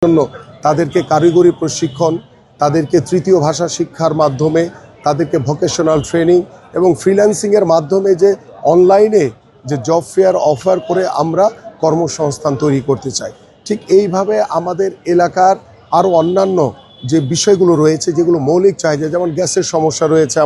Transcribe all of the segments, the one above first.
জন্য তাদেরকে কারিগরি প্রশিক্ষণ, তাদেরকে তৃতীয় ভাষা শিক্ষার মাধ্যমে, তাদেরকে ভোকেশনাল ট্রেনিং এবং ফ্রিল্যান্সিংয়ের মাধ্যমে যে অনলাইনে যে জব ফেয়ার অফার করে আমরা কর্মসংস্থান তৈরি করতে চাই। ঠিক এইভাবে আমাদের এলাকার আরও অন্যান্য যে বিষয়গুলো রয়েছে, যেগুলো মৌলিক চাহিদা, যেমন গ্যাসের সমস্যা রয়েছে,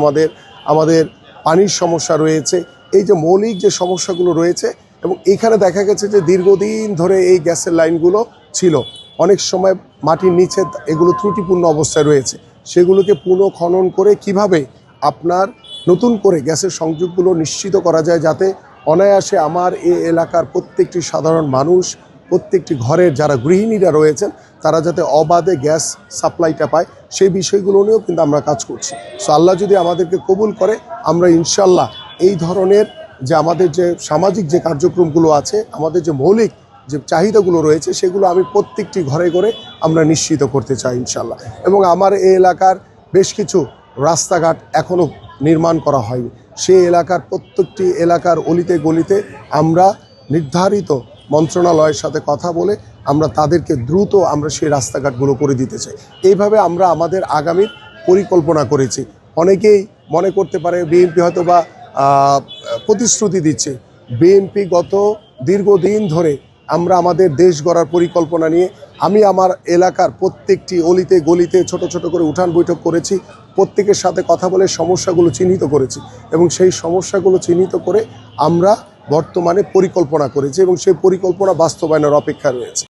আমাদের পানির সমস্যা রয়েছে, এই যে মৌলিক যে সমস্যাগুলো রয়েছে, এবং এখানে দেখা গেছে যে দীর্ঘদিন ধরে এই গ্যাসের লাইনগুলো ছিল, অনেক সময় মাটির নিচে এগুলো ত্রুটিপূর্ণ অবস্থায় রয়েছে। সেগুলোকে পুনঃখনন করে কিভাবে আপনার নতুন করে গ্যাসের সংযোগগুলো নিশ্চিত করা যায়, যাতে অনায়াসে আমার এই এলাকার প্রত্যেকটি সাধারণ মানুষ, প্রত্যেকটি ঘরের যারা গৃহিণীরা রয়েছেন, তারা যাতে অবাধে গ্যাস সাপ্লাইটা পায়, সেই বিষয়গুলো নিয়েও কিন্তু আমরা কাজ করছি। সো আল্লাহ যদি আমাদেরকে কবুল করে, আমরা ইনশাল্লাহ এই ধরনের যে আমাদের যে সামাজিক যে কার্যক্রমগুলো আছে, আমাদের যে মৌলিক যে চাহিদাগুলো রয়েছে, সেগুলো আমি প্রত্যেকটি ঘরে ঘরে আমরা নিশ্চিত করতে চাই ইনশাল্লাহ। এবং আমার এই এলাকার বেশ কিছু রাস্তাঘাট এখনও নির্মাণ করা হয়নি, সেই এলাকার প্রত্যেকটি এলাকার অলিতে গলিতে আমরা নির্ধারিত মন্ত্রণালয়ের সাথে কথা বলে আমরা তাদেরকে দ্রুত আমরা সেই রাস্তাঘাটগুলো করে দিতে চাই। এইভাবে আমরা আমাদের আগামীর পরিকল্পনা করেছি। অনেকেই মনে করতে পারে বিএনপি হয়তো বা প্রতিশ্রুতি দিচ্ছে। বিএনপি গত দীর্ঘদিন ধরে আমরা আমাদের দেশ গড়ার পরিকল্পনা নিয়ে আমি আমার এলাকার প্রত্যেকটি অলিতে গলিতে ছোট ছোট করে উঠান বৈঠক করেছি, প্রত্যেকের সাথে কথা বলে সমস্যাগুলো চিহ্নিত করেছি, এবং সেই সমস্যাগুলো চিহ্নিত করে আমরা বর্তমানে পরিকল্পনা করেছি এবং সেই পরিকল্পনা বাস্তবায়নের অপেক্ষা রয়েছে।